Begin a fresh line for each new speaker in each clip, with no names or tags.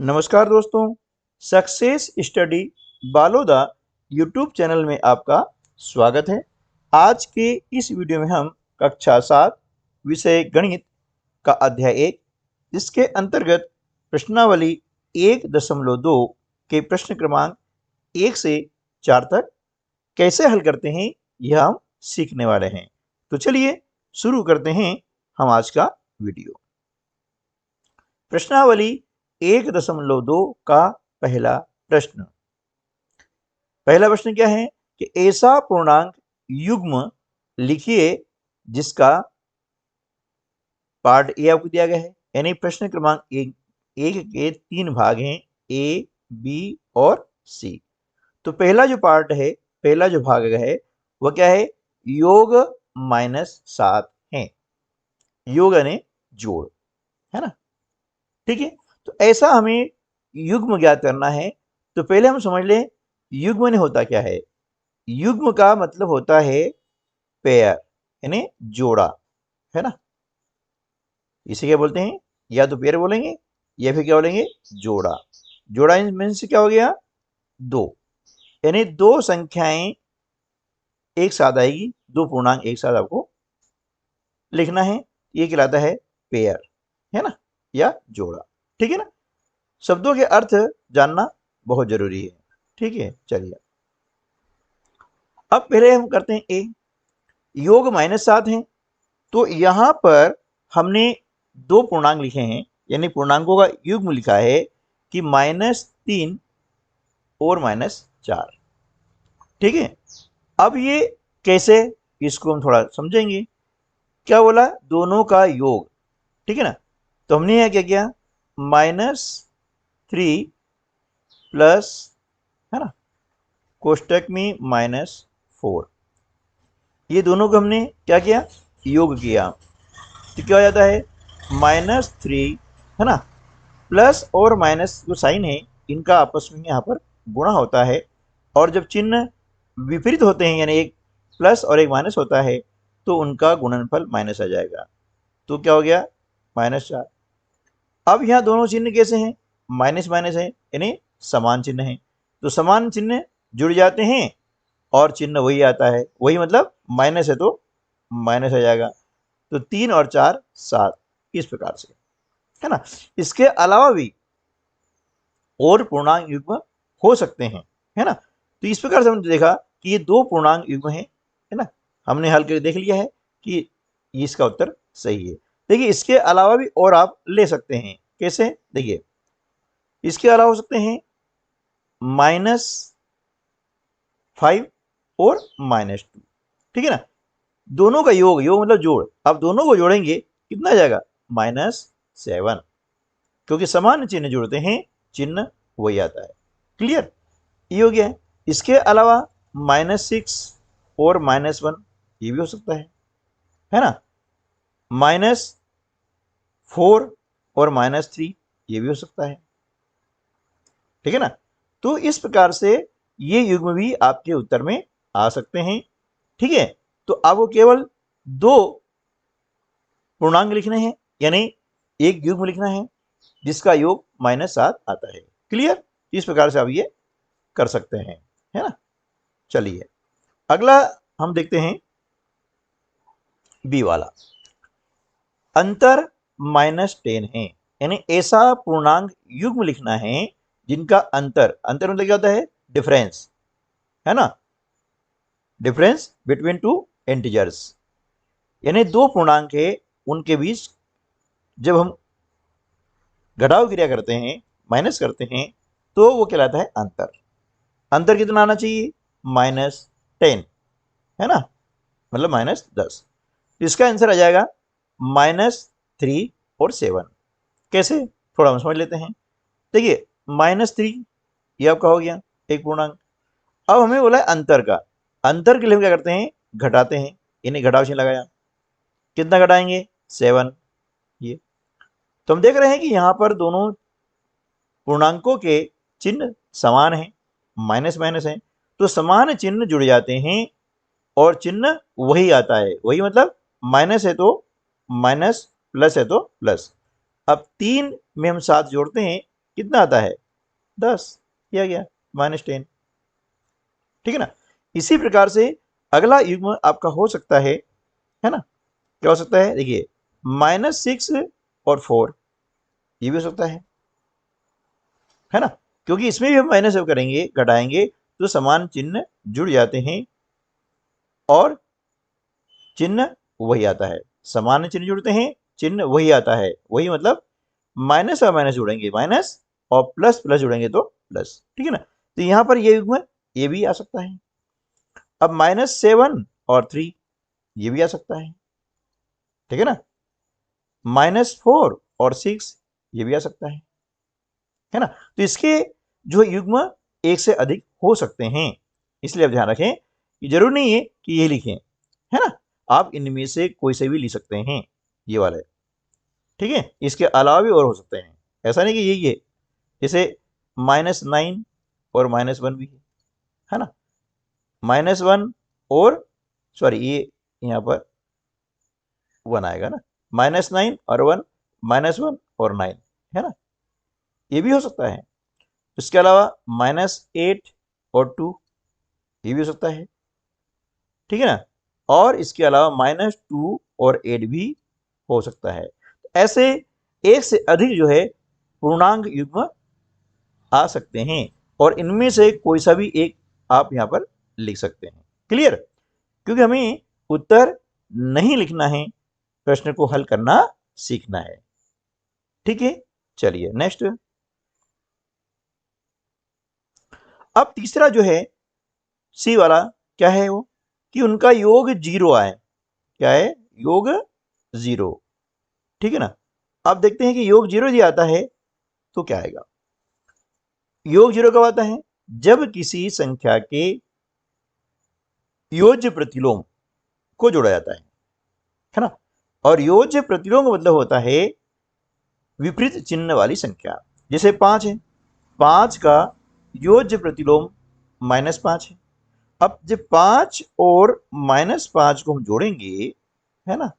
नमस्कार दोस्तों, success study Baloda YouTube channel में आपका स्वागत है। आज के इस वीडियो में हम कक्षा 7 विषय गणित का अध्याय 1 इसके अंतर्गत प्रश्नावली 1.2 के प्रश्न क्रमांक 1 से 4 तक कैसे हल करते हैं यह हम सीखने वाले हैं। तो चलिए शुरू करते हैं हम आज का वीडियो। प्रश्नावली 1.2 का पहला प्रश्न क्या है कि ऐसा पूर्णांक युग्म लिखिए जिसका पार्ट ए आपको दिया गया है, यानी प्रश्न क्रमांक एक के 3 भाग हैं, ए, बी और सी। तो पहला जो पार्ट है, पहला जो भाग है वह क्या है? योग -7 है। योग यानी जोड़, है ना? ठीक है, तो ऐसा हमें युग्म ज्ञात करना है। तो पहले हम समझ लें युग्म ने होता क्या है। युग्म का मतलब होता है पेयर, यानी जोड़ा, है ना? इसे क्या बोलते हैं? या तो पेयर बोलेंगे या फिर क्या बोलेंगे? जोड़ा। जोड़ा मीन्स क्या हो गया? 2, यानी 2 संख्याएं एक साथ आएगी, 2 पूर्णांक एक साथ आपको लिखना है, ये कहलाता है पेयर, है ना, या जोड़ा। ठीक है ना? शब्दों के अर्थ जानना बहुत जरूरी है। ठीक है, चलिए अब पहले हम करते हैं ए। योग -7 है, तो यहां पर हमने 2 पूर्णांक लिखे हैं, यानी पूर्णांकों का युग्म लिखा है कि -3 और -4। ठीक है, अब ये कैसे, इसको हम थोड़ा समझेंगे। क्या बोला? दोनों का योग। ठीक है ना? तो हमने यहां क्या किया? -3 प्लस, है ना, कोष्टक में -4, ये दोनों को हमने क्या किया? योग किया। तो क्या हो जाता है? -3, है ना, प्लस और माइनस जो साइन है इनका आपस में यहाँ पर गुणा होता है, और जब चिन्ह विपरीत होते हैं, यानी एक प्लस और एक माइनस होता है, तो उनका गुणनफल माइनस आ जाएगा। तो क्या हो गया? -4। अब यहाँ दोनों चिन्ह कैसे हैं? माइनस माइनस है, यानी समान चिन्ह है, तो समान चिन्ह जुड़ जाते हैं और चिन्ह वही आता है, वही मतलब माइनस है तो माइनस आ जाएगा। तो 3 और 4 7, इस प्रकार से, है ना? इसके अलावा भी और पूर्णांक युग्म हो सकते हैं, है ना? तो इस प्रकार से हमने देखा कि ये 2 पूर्णांक युग्म है ना? हमने हल करके देख लिया है कि इसका उत्तर सही है। देखिए इसके अलावा भी और आप ले सकते हैं। कैसे? देखिए इसके अलावा हो सकते हैं -5 और -2। ठीक है ना? दोनों का योग, योग मतलब जोड़, अब दोनों को जोड़ेंगे कितना आ जाएगा? -7, क्योंकि समान चिन्ह जुड़ते हैं, चिन्ह वही आता है। क्लियर? ये हो गया है। इसके अलावा -6 और -1 ये भी हो सकता है ना? -4 और -3 ये भी हो सकता है। ठीक है ना? तो इस प्रकार से ये युग्म भी आपके उत्तर में आ सकते हैं। ठीक है, तो आपको केवल 2 पूर्णांक लिखने हैं, यानी एक युग्म लिखना है जिसका योग -7 आता है। क्लियर? इस प्रकार से आप ये कर सकते हैं, है ना? चलिए अगला हम देखते हैं बी वाला। अंतर -10 है, यानी ऐसा पूर्णांक युग्म लिखना है जिनका अंतर, अंतर मतलब क्या होता है? डिफरेंस, है ना? डिफरेंस बिटवीन टू इंटीजर्स, यानी 2 पूर्णांक है, उनके बीच जब हम घटाव क्रिया करते हैं, माइनस करते हैं, तो वो कहलाता है अंतर। अंतर कितना आना चाहिए? -10, है ना, मतलब -10। इसका आंसर आ जाएगा -3 और 7। कैसे? थोड़ा हम समझ लेते हैं। देखिए -3 ये आपका हो गया एक पूर्णांक। अब हमें बोला है अंतर का, अंतर के लिए हम क्या करते हैं? घटाते हैं, यानी घटाव चिन्ह लगाया। कितना घटाएंगे? 7। ये तो हम देख रहे हैं कि यहाँ पर दोनों पूर्णांकों के चिन्ह समान हैं, माइनस माइनस हैं, तो समान चिन्ह जुड़ जाते हैं और चिन्ह वही आता है। वही मतलब माइनस है तो माइनस, प्लस है तो प्लस। अब 3 में हम 7 जोड़ते हैं कितना आता है 10, किया गया -10, ठीक है ना। इसी प्रकार से अगला युग्म आपका हो सकता है ना, क्या हो सकता है, देखिए -6 और 4, ये भी हो सकता है ना, क्योंकि इसमें भी हम माइनस करेंगे, घटाएंगे तो समान चिन्ह जुड़ जाते हैं और चिन्ह वही आता है, समान चिन्ह जुड़ते हैं, चिन्ह वही आता है, वही मतलब माइनस और माइनस जुड़ेंगे माइनस और प्लस प्लस जुड़ेंगे तो प्लस, ठीक है ना। तो यहां पर ये युग्म ये भी आ सकता है। अब -7 और 3 ये भी आ सकता है, ठीक है ना। -4 और 6 ये भी आ सकता है ना। तो इसके जो युग्म एक से अधिक हो सकते हैं, इसलिए आप ध्यान रखें कि जरूर नहीं है कि ये लिखें, है ना, आप इनमें से कोई से भी लिख सकते हैं, ये वाले, ठीक है। इसके अलावा भी और हो सकते हैं, ऐसा नहीं कि यही है, जैसे -9 और -1 भी है ना, -1 और सॉरी ये यहाँ पर 1 आएगा ना, -9 और 1, -1 और 9, है ना, ये भी हो सकता है। इसके अलावा -8 और 2 ये भी हो सकता है, ठीक है ना, और इसके अलावा -2 और 8 भी हो सकता है। ऐसे एक से अधिक जो है पूर्णांक युग्म आ सकते हैं और इनमें से कोई सा भी एक आप यहां पर लिख सकते हैं, क्लियर। क्योंकि हमें उत्तर नहीं लिखना है, प्रश्न को हल करना सीखना है, ठीक है। चलिए नेक्स्ट। अब तीसरा जो है सी वाला, क्या है वो, कि उनका योग 0 आए, क्या है, योग 0, ठीक है ना। अब देखते हैं कि योग 0 यदि आता है तो क्या आएगा। योग 0 कब आता है, जब किसी संख्या के योज्य प्रतिलोम को जोड़ा जाता है ना। और योज्य प्रतिलोम का मतलब होता है विपरीत चिन्ह वाली संख्या, जैसे 5 है, 5 का योज्य प्रतिलोम -5 है। अब जब 5 और -5 को हम जोड़ेंगे, है ना,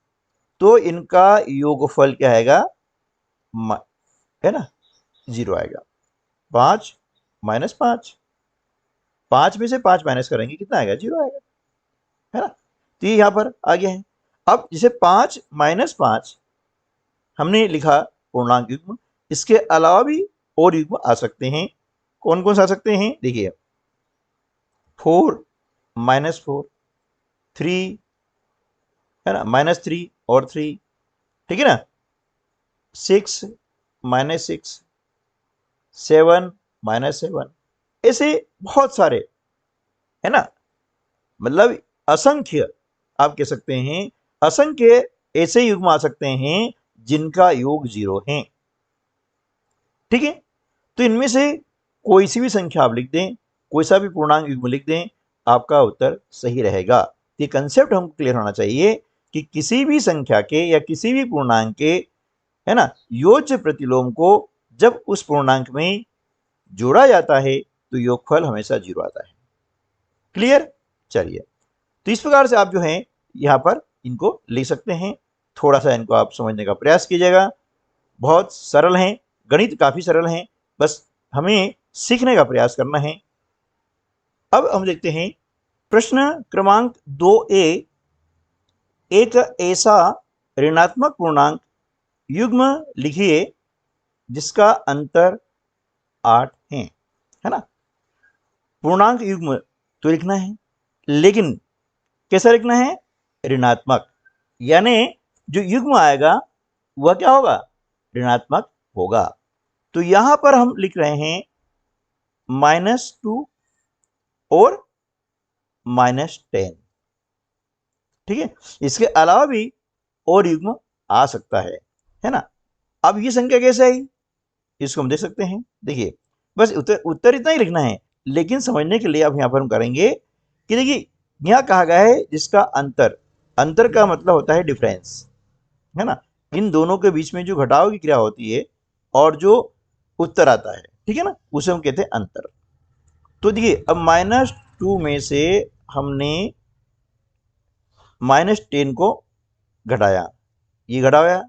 तो इनका योगफल क्या आएगा, है ना, 0 आएगा। 5 -5, 5 में से 5 माइनस करेंगे, कितना आएगा, 0 आएगा, है ना। तो ये यहां पर आ गया है। अब जैसे 5 -5 हमने लिखा पूर्णांक युग्म, इसके अलावा भी और युग्म आ सकते हैं। कौन कौन से आ सकते हैं, देखिए 4 -4, 3 है ना, -3 और 3, ठीक है ना, 6 -6, 7 -7, ऐसे बहुत सारे, है ना, मतलब असंख्य, आप कह सकते हैं असंख्य ऐसे युग्म आ सकते हैं जिनका योग 0 है, ठीक है। तो इनमें से कोई सी भी संख्या आप लिख दें, कोई सा भी पूर्णांक युग्म लिख दें, आपका उत्तर सही रहेगा। ये कंसेप्ट हमको क्लियर होना चाहिए कि किसी भी संख्या के या किसी भी पूर्णांक के, है ना, योज्य प्रतिलोम को जब उस पूर्णांक में जोड़ा जाता है तो योगफल हमेशा 0 आता है, क्लियर। चलिए, तो इस प्रकार से आप जो है यहाँ पर इनको लिख सकते हैं। थोड़ा सा इनको आप समझने का प्रयास कीजिएगा, बहुत सरल हैं, गणित काफी सरल हैं, बस हमें सीखने का प्रयास करना है। अब हम देखते हैं प्रश्न क्रमांक 2A, एक ऐसा ऋणात्मक पूर्णांक युग्म लिखिए जिसका अंतर 8 है ना। पूर्णांक युग्म तो लिखना है, लेकिन कैसा लिखना है, ऋणात्मक, यानी जो युग्म आएगा वह क्या होगा, ऋणात्मक होगा। तो यहां पर हम लिख रहे हैं -2 और -10, ठीक है। इसके अलावा भी और युग्म आ सकता है ना। अब ये संख्या कैसे आई, इसको हम देख सकते हैं, देखिए बस उत्तर उत्तर इतना ही लिखना है, लेकिन समझने के लिए अब यहां पर हम करेंगे कि देखिए यहां कहा गया है जिसका अंतर, अंतर का मतलब होता है डिफरेंस, है ना, इन दोनों के बीच में जो घटाव की क्रिया होती है और जो उत्तर आता है, ठीक है ना, उसे हम कहते हैं अंतर। तो देखिए अब -2 में से हमने -10 को घटाया, ये घटाया,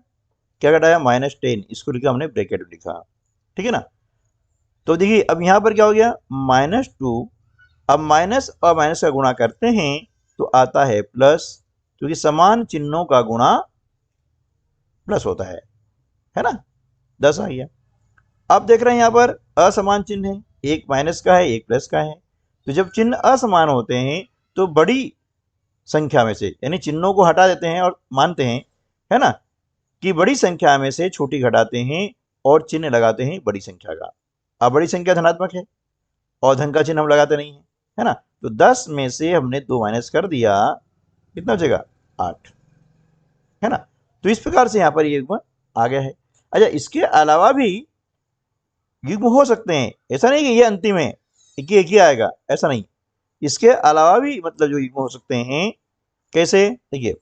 क्या घटाया, -10, इसको लिखा हमने ब्रैकेट में लिखा, ठीक है ना। तो देखिए अब यहाँ पर क्या हो गया, -2। अब माइनस और माइनस का गुणा करते हैं तो आता है प्लस, क्योंकि समान चिन्हों का गुणा प्लस होता है ना। 10 आ गया। अब देख रहे हैं यहाँ पर असमान चिन्ह है, एक माइनस का है एक प्लस का है। तो जब चिन्ह असमान होते हैं तो बड़ी संख्या में से, यानी चिन्हों को हटा देते हैं और मानते हैं, है ना, कि बड़ी संख्या में से छोटी घटाते हैं और चिन्ह लगाते हैं बड़ी संख्या का। अब बड़ी संख्या धनात्मक है और धन का चिन्ह हम लगाते नहीं है ना। तो 10 में से हमने 2 माइनस कर दिया, कितना बचेगा, 8, है ना। तो इस प्रकार से यहाँ पर ये युग्म आ गया है। अच्छा, इसके अलावा भी युग्म हो सकते हैं, ऐसा नहीं कि ये अंतिम है, एक ही आएगा, ऐसा नहीं। इसके अलावा भी मतलब जो युग्म हो सकते हैं, कैसे, देखिए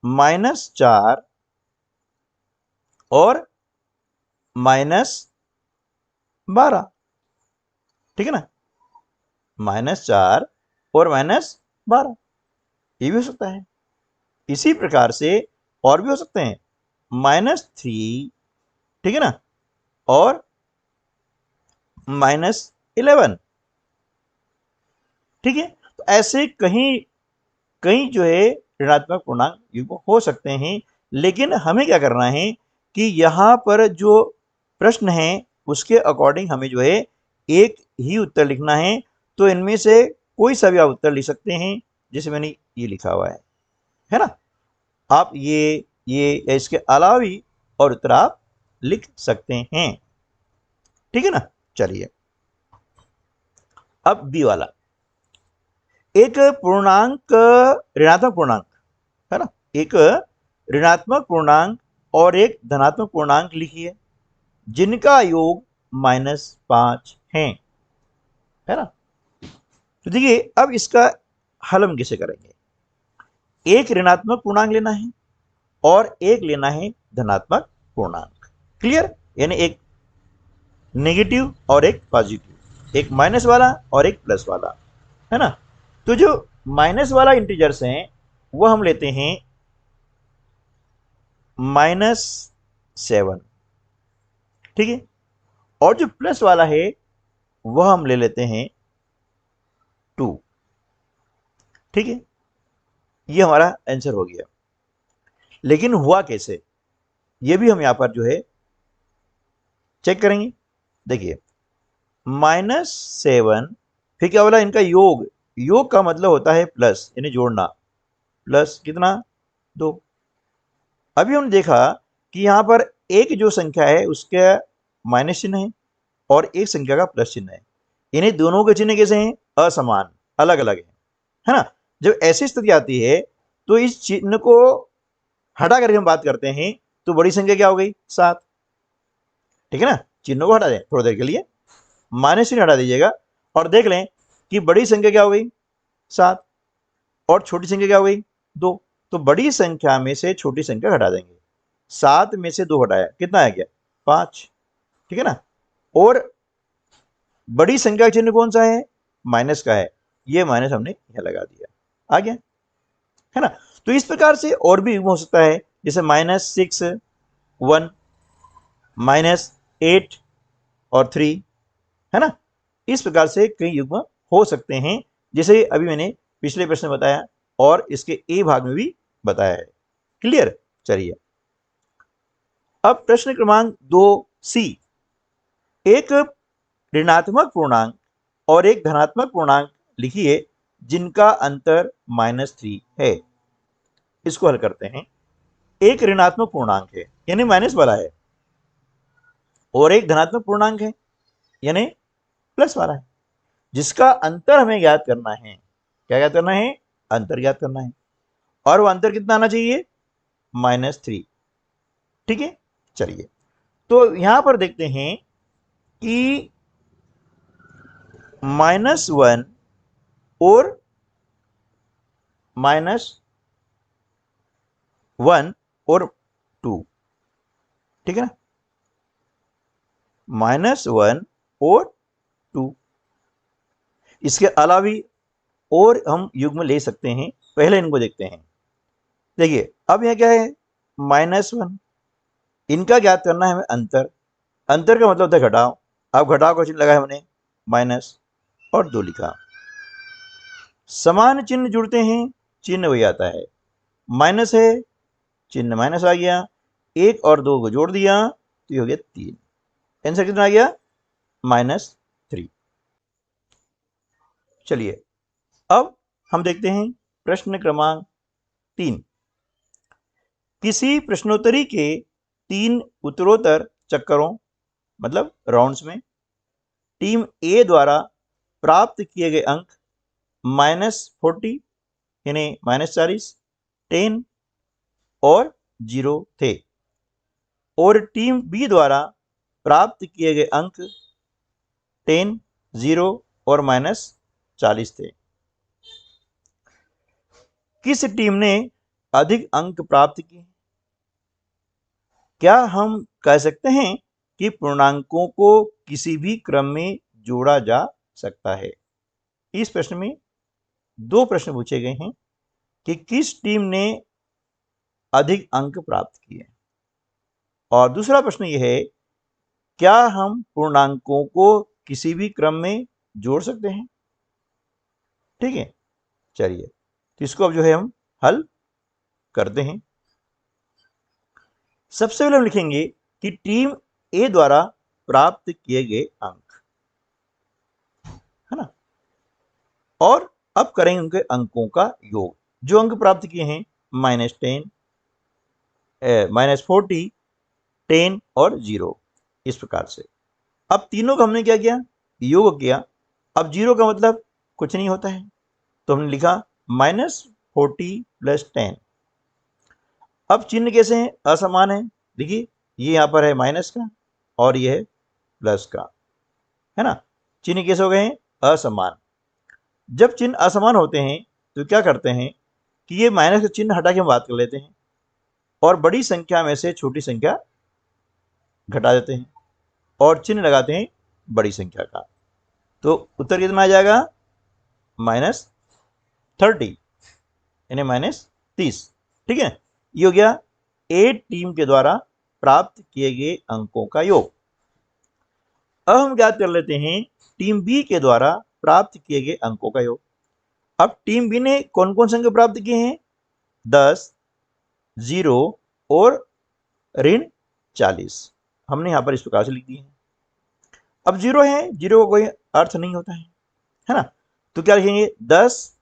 -4 और -12, ठीक है ना, -4 और -12, ये भी हो सकता है। इसी प्रकार से और भी हो सकते हैं, -3, ठीक है ना, और -11, ठीक है। तो ऐसे कहीं कई जो है ऋणात्मक पूर्णांक युग्म हो सकते हैं, लेकिन हमें क्या करना है कि यहाँ पर जो प्रश्न है उसके अकॉर्डिंग हमें जो है एक ही उत्तर लिखना है। तो इनमें से कोई सा भी आप उत्तर लिख सकते हैं, जैसे मैंने ये लिखा हुआ है ना। आप ये इसके अलावा भी और उत्तर आप लिख सकते हैं, ठीक है ना। चलिए अब बी वाला, एक पूर्णांक, ऋणात्मक पूर्णांक, है ना, एक ऋणात्मक पूर्णांक और एक धनात्मक पूर्णांक लिखिए जिनका योग -5 है ना। तो देखिए अब इसका हल हम कैसे करेंगे। एक ऋणात्मक पूर्णांक लेना है और एक लेना है धनात्मक पूर्णांक, क्लियर, यानी एक नेगेटिव और एक पॉजिटिव, एक माइनस वाला और एक प्लस वाला, है ना। तो जो माइनस वाला इंटीजर्स हैं वो हम लेते हैं -7, ठीक है, और जो प्लस वाला है वह हम ले लेते हैं 2, ठीक है। ये हमारा आंसर हो गया। लेकिन हुआ कैसे, ये भी हम यहां पर जो है चेक करेंगे। देखिए -7, फिर क्या बोला, इनका योग, योग का मतलब होता है प्लस, यानी जोड़ना, प्लस कितना, 2। अभी हमने देखा कि यहां पर एक जो संख्या है उसका माइनस चिन्ह है और एक संख्या का प्लस चिन्ह है, इन्हें दोनों के चिन्ह कैसे हैं, असमान, अलग अलग है ना। जब ऐसी स्थिति आती है तो इस चिन्ह को हटा करके हम बात करते हैं, तो बड़ी संख्या क्या हो गई, 7, ठीक है ना। चिन्हों को हटा दें थोड़ी देर के लिए, माइनस चिन्ह हटा दीजिएगा और देख लें कि बड़ी संख्या क्या हो गई, 7, और छोटी संख्या क्या हो गई, 2। तो बड़ी संख्या में से छोटी संख्या हटा देंगे, 7 में से 2 हटाया, कितना आ गया, 5, ठीक है ना। और बड़ी संख्या का चिन्ह कौन सा है, माइनस का है, ये माइनस हमने यहां लगा दिया, आ गया, है ना। तो इस प्रकार से और भी हो सकता है, जैसे -6, 1, -8 और 3, है ना। इस प्रकार से कई युग्म हो सकते हैं, जैसे अभी मैंने पिछले प्रश्न में बताया और इसके ए भाग में भी बताया है, क्लियर। चलिए अब प्रश्न क्रमांक 2C, एक ऋणात्मक पूर्णांक और एक धनात्मक पूर्णांक लिखिए जिनका अंतर -3 है। इसको हल करते हैं। एक ऋणात्मक पूर्णांक है यानी माइनस वाला है, और एक धनात्मक पूर्णांक है यानी प्लस वाला है, जिसका अंतर हमें ज्ञात करना है। क्या ज्ञात करना है, अंतर ज्ञात करना है, और वो अंतर कितना आना चाहिए, -3, ठीक है। चलिए तो यहां पर देखते हैं कि -1 और -1 और 2, ठीक है ना, -1 और 2। इसके अलावा भी और हम युग्म ले सकते हैं, पहले इनको देखते हैं। देखिए अब यह क्या है, -1, इनका ज्ञात करना है हमें अंतर, अंतर का मतलब होता है घटाव, अब घटाव का चिन्ह लगाया हमने माइनस और 2 लिखा। समान चिन्ह जुड़ते हैं, चिन्ह वही आता है, माइनस है, चिन्ह माइनस आ गया, 1 और 2 को जोड़ दिया तो ये हो गया 3। आंसर कितना आ गया? -3। चलिए अब हम देखते हैं प्रश्न क्रमांक 3। किसी प्रश्नोत्तरी के 3 उत्तरोत्तर चक्करों मतलब राउंड्स में टीम ए द्वारा प्राप्त किए गए अंक -40 यानी -40, 10 और 0 थे और टीम बी द्वारा प्राप्त किए गए अंक 10, 0 और -40 थे। किस टीम ने अधिक अंक प्राप्त किए? क्या हम कह सकते हैं कि पूर्णांकों को किसी भी क्रम में जोड़ा जा सकता है? इस प्रश्न में 2 प्रश्न पूछे गए हैं कि किस टीम ने अधिक अंक प्राप्त किए और दूसरा प्रश्न यह है क्या हम पूर्णांकों को किसी भी क्रम में जोड़ सकते हैं? ठीक है, चलिए तो इसको अब जो है हम हल करते हैं। सबसे पहले हम लिखेंगे कि टीम ए द्वारा प्राप्त किए गए अंक, है ना, और अब करेंगे उनके अंकों का योग। जो अंक प्राप्त किए हैं -10, -40, 10 और 0, इस प्रकार से। अब तीनों का हमने क्या किया? योग किया। अब 0 का मतलब कुछ नहीं होता है तो हमने लिखा -40 + 10। अब चिन्ह कैसे हैं? असमान है। देखिए ये यहां पर है माइनस का और ये है प्लस का, है ना। चिन्ह कैसे हो गए हैं? असमान। जब चिन्ह असमान होते हैं तो क्या करते हैं कि ये माइनस का चिन्ह हटा के हम बात कर लेते हैं और बड़ी संख्या में से छोटी संख्या घटा देते हैं और चिन्ह लगाते हैं बड़ी संख्या का। तो उत्तर कितना आ जाएगा? -30 यानी -30। ठीक है, ये हो गया ए टीम के द्वारा प्राप्त किए गए अंकों का योग। अब हम ज्ञात कर लेते हैं टीम बी के द्वारा प्राप्त किए गए अंकों का योग। अब टीम बी ने कौन कौन से अंक प्राप्त किए हैं? 10, 0 और -40 हमने यहां पर इस प्रकार से लिख दिए हैं। अब 0 है, 0 का कोई अर्थ नहीं होता है ना, तो क्या लिखेंगे? 10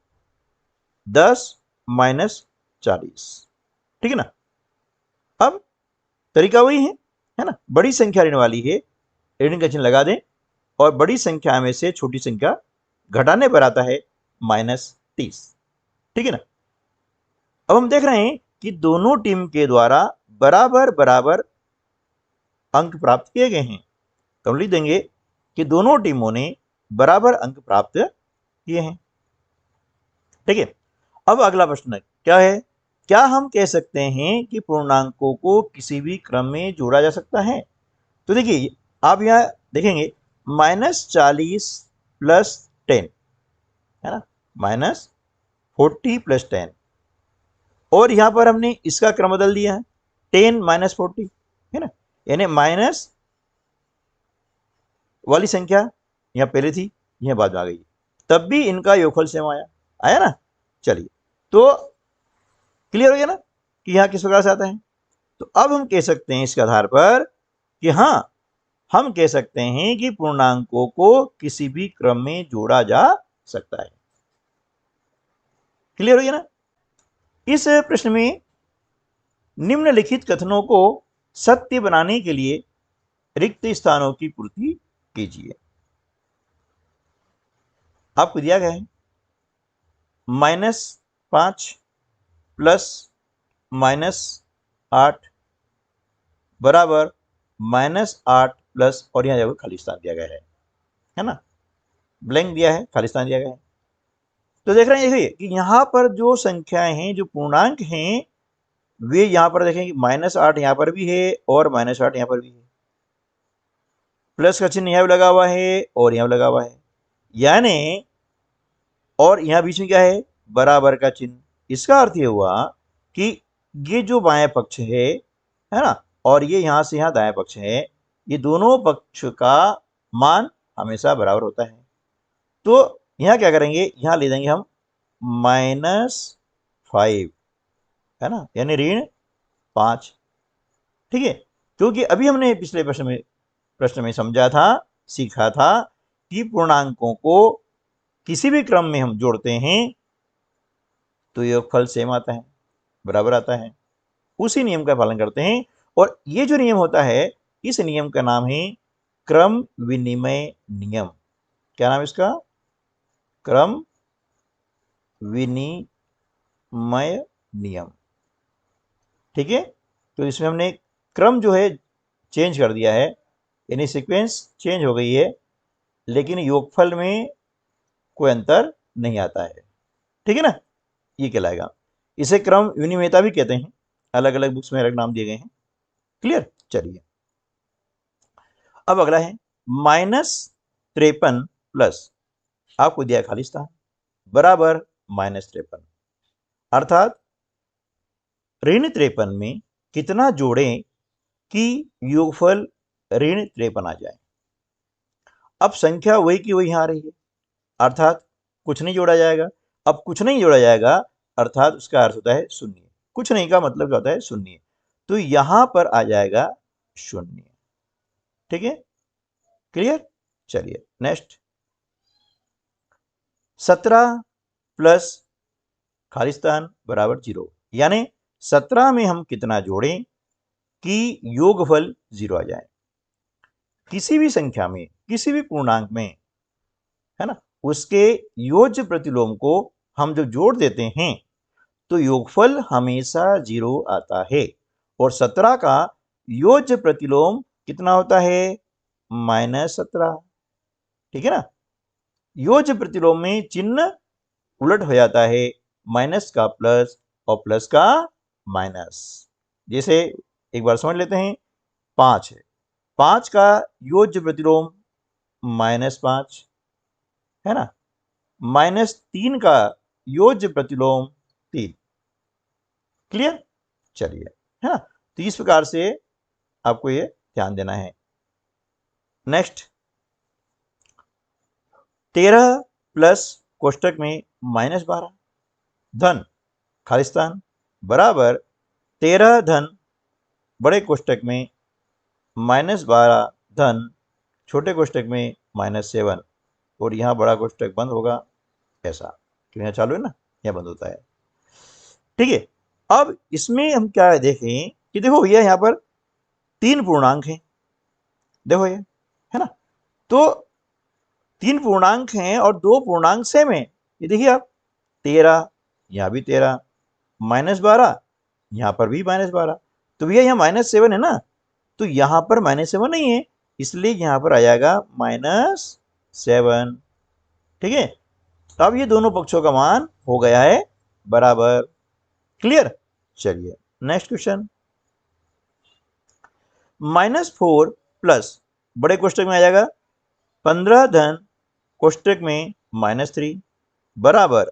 -40। ठीक है ना। अब तरीका वही है ना, बड़ी संख्या रहने वाली है, ऋण का चिन्ह लगा दें और बड़ी संख्या में से छोटी संख्या घटाने पर आता है -30। ठीक है ना। अब हम देख रहे हैं कि दोनों टीम के द्वारा बराबर बराबर अंक प्राप्त किए गए हैं, तो हम लिख देंगे कि दोनों टीमों ने बराबर अंक प्राप्त किए हैं। ठीक है, अब अगला प्रश्न क्या है? क्या हम कह सकते हैं कि पूर्णांकों को किसी भी क्रम में जोड़ा जा सकता है? तो देखिए आप यहां देखेंगे -40 + 10, है ना, -40 + 10 और यहां पर हमने इसका क्रम बदल दिया है, 10 -40, है ना, यानी माइनस वाली संख्या यहां पहले थी, यह बाद में आ गई, तब भी इनका योगफल सेम आया ना। चलिए तो क्लियर हो गया ना कि यहां किस प्रकार से आता है। तो अब हम कह सकते हैं इसके आधार पर कि हां हम कह सकते हैं कि पूर्णांकों को किसी भी क्रम में जोड़ा जा सकता है। क्लियर हो गया ना। इस प्रश्न में निम्नलिखित कथनों को सत्य बनाने के लिए रिक्त स्थानों की पूर्ति कीजिए। आपको दिया गया है -5 + -8 बराबर -8 प्लस और यहां जगह खाली स्थान दिया गया है ना, ब्लैंक दिया है, खाली स्थान दिया गया है। तो देख रहे हैं देखिए कि यहां पर जो संख्याएं हैं, जो पूर्णांक हैं, वे यहां पर देखें -8 यहां पर भी है और -8 यहां पर भी है, प्लस का चिन्ह यहां भी लगा हुआ है और यहां भी लगा हुआ है, यानी और यहां बीच में क्या है? बराबर का चिन्ह। इसका अर्थ यह हुआ कि ये जो बाएं पक्ष है ना, और ये यहां से यहां दाएं पक्ष है, ये दोनों पक्ष का मान हमेशा बराबर होता है। तो यहाँ क्या करेंगे, यहाँ ले देंगे हम -5, है ना, यानी ऋण 5। ठीक है, क्योंकि अभी हमने पिछले प्रश्न में समझा था, सीखा था कि पूर्णांकों को किसी भी क्रम में हम जोड़ते हैं तो योगफल सेम आता है, बराबर आता है। उसी नियम का पालन करते हैं, और ये जो नियम होता है, इस नियम का नाम है क्रम विनिमय नियम। क्या नाम है इसका? क्रम विनिमय नियम। ठीक है, तो इसमें हमने क्रम जो है चेंज कर दिया है, यानी सीक्वेंस चेंज हो गई है, लेकिन योगफल में कोई अंतर नहीं आता है। ठीक है ना, ये कहलाएगा। इसे क्रम विनिमयता भी कहते हैं, अलग अलग बुक्स में अलग नाम दिए गए हैं। क्लियर? चलिए, अब अगला है -53 प्लस, आपको दिया खाली स्थान, बराबर -53, अर्थात ऋण 53 में कितना जोड़ें कि योगफल ऋण 53 आ जाए। अब संख्या वही की वही यहां आ रही है, अर्थात कुछ नहीं जोड़ा जाएगा। अब कुछ नहीं जोड़ा जाएगा अर्थात उसका अर्थ होता है शून्य। कुछ नहीं का मतलब क्या होता है? शून्य। तो यहां पर आ जाएगा शून्य। ठीक है, क्लियर? चलिए नेक्स्ट, 17 प्लस खाली स्थान बराबर 0, यानी 17 में हम कितना जोड़ें कि योगफल 0 आ जाए। किसी भी संख्या में, किसी भी पूर्णांक में, है ना, उसके योज्य प्रतिलोम को हम जब जोड़ देते हैं तो योगफल हमेशा 0 आता है। और 17 का योज्य प्रतिलोम कितना होता है? -17। ठीक है ना, योज्य प्रतिलोम में चिन्ह उलट हो जाता है, माइनस का प्लस और प्लस का माइनस। जैसे एक बार समझ लेते हैं, 5 है, 5 का योज्य प्रतिलोम -5, है ना, -3 का योज्य प्रतिलोम 3। क्लियर? चलिए, है ना, तो इस प्रकार से आपको ये ध्यान देना है। नेक्स्ट, 13 प्लस कोष्टक में -12 धन खाली स्थान बराबर 13 धन बड़े कोष्टक में -12 धन छोटे कोष्टक में -7, और यहाँ बड़ा कोष्टक बंद होगा ऐसा, तो यहाँ चालू है ना, यहाँ बंद होता है। ठीक है, अब इसमें हम क्या देखें कि देखो भैया यहाँ पर 3 पूर्णांक हैं, देखो ये, है ना, तो 3 पूर्णांक हैं और 2 पूर्णांक सेम है। ये देखिए आप, 13 यहाँ भी 13, -12 यहाँ पर भी -12, तो भैया यहाँ -7 है ना, तो यहाँ पर -7 नहीं है, इसलिए यहाँ पर आ जाएगा -7। ठीक है, अब ये दोनों पक्षों का मान हो गया है बराबर। क्लियर? चलिए नेक्स्ट क्वेश्चन, -4 प्लस बड़े कोष्टक में आ जाएगा 15 धन कोष्टक में -3 बराबर,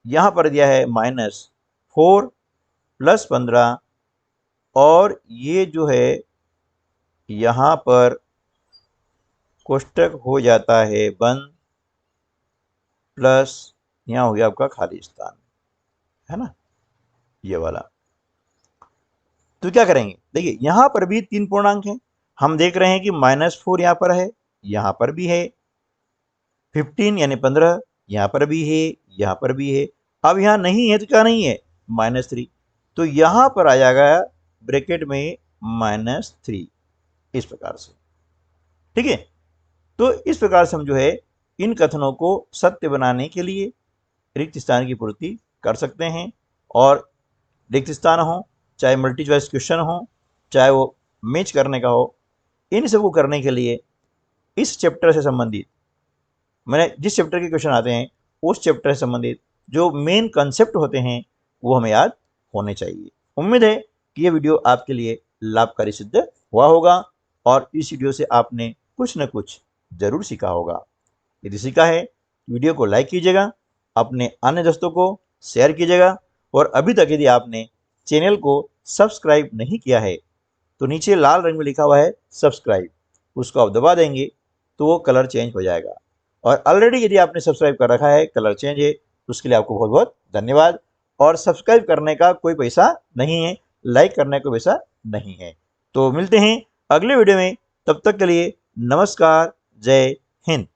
यहां पर दिया है -4 प्लस 15, और ये जो है यहां पर कोष्टक हो जाता है बंद, प्लस यहां हो गया आपका खाली स्थान, है ना, ये वाला। तो क्या करेंगे, देखिए यहां पर भी 3 पूर्णांक हैं, हम देख रहे हैं कि -4 यहां पर है, यहां पर भी है, 15 यानी 15 यहां पर भी है, यहां पर भी है। अब यहां नहीं है तो क्या नहीं है? -3, तो यहां पर आ जाएगा ब्रैकेट में -3, इस प्रकार से। ठीक है, तो इस प्रकार से हम जो है इन कथनों को सत्य बनाने के लिए रिक्त स्थान की पूर्ति कर सकते हैं। और रिक्त स्थान हो, चाहे मल्टी चॉइस क्वेश्चन हो, चाहे वो मैच करने का हो, इन सबको करने के लिए इस चैप्टर से संबंधित, मैंने जिस चैप्टर के क्वेश्चन आते हैं उस चैप्टर से संबंधित जो मेन कंसेप्ट होते हैं वो हमें याद होने चाहिए। उम्मीद है कि ये वीडियो आपके लिए लाभकारी सिद्ध हुआ होगा, और इस वीडियो से आपने कुछ न कुछ जरूर सीखा होगा। यदि सीखा है, वीडियो को लाइक कीजिएगा, अपने अन्य दोस्तों को शेयर कीजिएगा, और अभी तक यदि आपने चैनल को सब्सक्राइब नहीं किया है तो नीचे लाल रंग में लिखा हुआ है सब्सक्राइब, उसको आप दबा देंगे तो वो कलर चेंज हो जाएगा। और ऑलरेडी यदि आपने सब्सक्राइब कर रखा है, कलर चेंज है, उसके लिए आपको बहुत बहुत धन्यवाद। और सब्सक्राइब करने का कोई पैसा नहीं है, लाइक करने का पैसा नहीं है। तो मिलते हैं अगले वीडियो में, तब तक के लिए नमस्कार, जय हिंद।